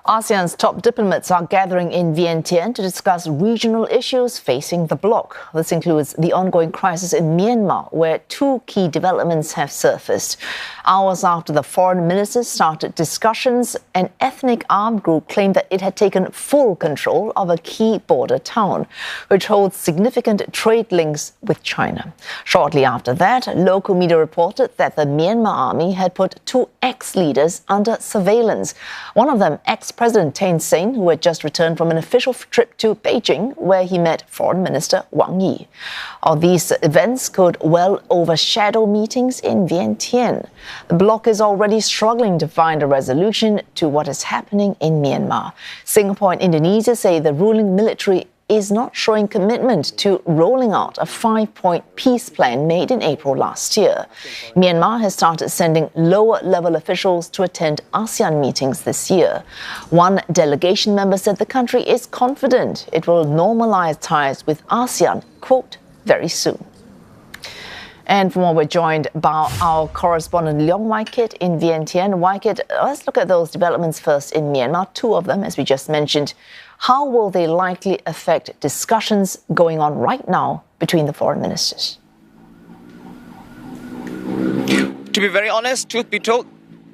ASEAN's top diplomats are gathering in Vientiane to discuss regional issues facing the bloc. This includes the ongoing crisis in Myanmar, where two key developments have surfaced. Hours after the foreign ministers started discussions, an ethnic armed group claimed that it had taken full control of a key border town, which holds significant trade links with China. Shortly after that, local media reported that the Myanmar army had put two ex-leaders under surveillance. One of them, ex-President Thein Sein, who had just returned from an official trip to Beijing, where he met Foreign Minister Wang Yi. All these events could well overshadow meetings in Vientiane. The bloc is already struggling to find a resolution to what is happening in Myanmar. Singapore and Indonesia say the ruling military is not showing commitment to rolling out a 5-point peace plan made in April last year. Myanmar has started sending lower-level officials to attend ASEAN meetings this year. One delegation member said the country is confident it will normalize ties with ASEAN, quote, very soon. And for more, we're joined by our correspondent Leong Wai Kit in Vientiane. Wai Kit, let's look at those developments first in Myanmar, two of them, as we just mentioned. How will they likely affect discussions going on right now between the foreign ministers? To be very honest, truth be told,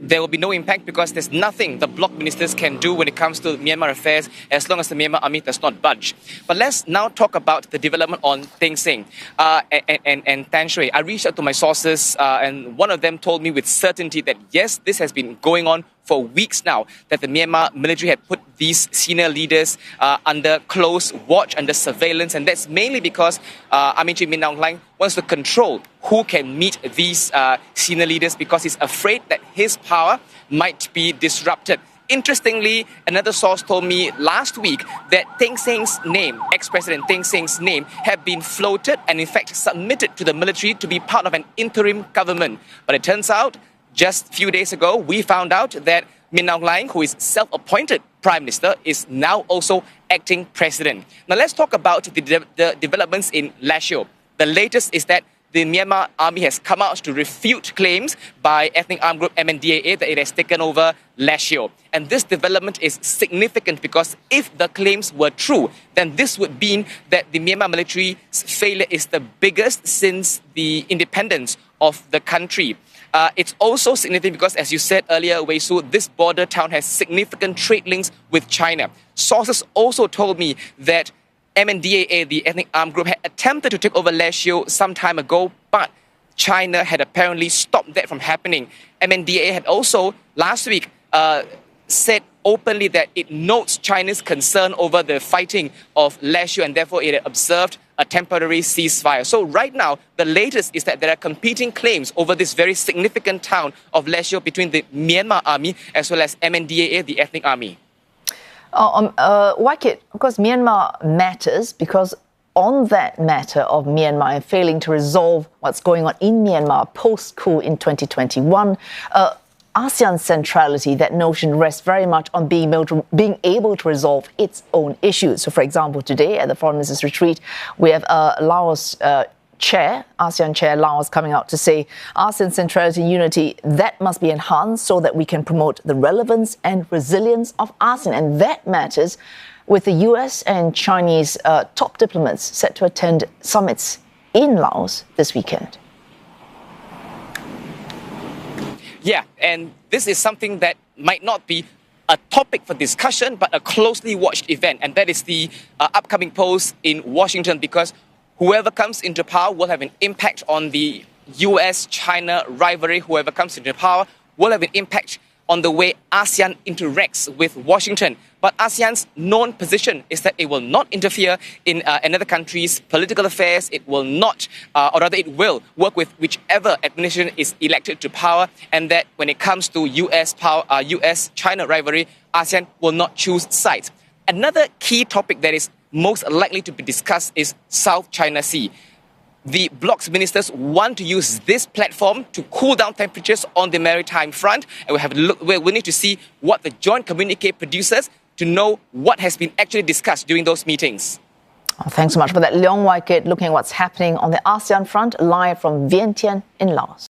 there will be no impact because there's nothing the bloc ministers can do when it comes to Myanmar affairs as long as the Myanmar army does not budge. But let's now talk about the development on Thein Sein and Tan Shui. I reached out to my sources and one of them told me with certainty that yes, this has been going on for weeks now, that the Myanmar military had put these senior leaders under close watch, under surveillance, and that's mainly because Army Chief Min Aung Hlaing wants to control who can meet these senior leaders because he's afraid that his power might be disrupted. Interestingly, another source told me last week that Thein Sein's name, ex-President Thein Sein's name, had been floated and in fact submitted to the military to be part of an interim government. But it turns out, just a few days ago, we found out that Min Aung Hlaing, who is self-appointed Prime Minister, is now also acting President. Now let's talk about the developments in Laos. The latest is that the Myanmar army has come out to refute claims by ethnic armed group MNDAA that it has taken over Laos. And this development is significant because if the claims were true, then this would mean that the Myanmar military's failure is the biggest since the independence of the country. It's also significant because, as you said earlier, Wei Su, this border town has significant trade links with China. Sources also told me that MNDAA, the ethnic armed group, had attempted to take over Laos some time ago, but China had apparently stopped that from happening. MNDAA had also, last week, said openly that it notes China's concern over the fighting of Laos and therefore it had observed a temporary ceasefire. So right now, the latest is that there are competing claims over this very significant town of Laos between the Myanmar army as well as MNDAA, the ethnic army. Wai Kit, of course, Myanmar matters because on that matter of Myanmar and failing to resolve what's going on in Myanmar post-coup in 2021, ASEAN's centrality, that notion rests very much on being able to resolve its own issues. So, for example, today at the Foreign Ministers' retreat, we have Laos chair, ASEAN chair Laos, coming out to say ASEAN centrality and unity, that must be enhanced so that we can promote the relevance and resilience of ASEAN. And that matters with the US and Chinese top diplomats set to attend summits in Laos this weekend. Yeah, and this is something that might not be a topic for discussion, but a closely watched event. And that is the upcoming polls in Washington, because whoever comes into power will have an impact on the US-China rivalry. Whoever comes into power will have an impact on the way ASEAN interacts with Washington. But ASEAN's known position is that it will not interfere in another country's political affairs. It will not, or rather it will work with whichever administration is elected to power, and that when it comes to US-China rivalry, ASEAN will not choose sides. Another key topic that is most likely to be discussed is South China Sea. The bloc's ministers want to use this platform to cool down temperatures on the maritime front, and we need to see what the joint communique produces to know what has been actually discussed during those meetings. Thanks so much for that, Leong Wai Kit, looking at what's happening on the ASEAN front, live from Vientiane in Laos.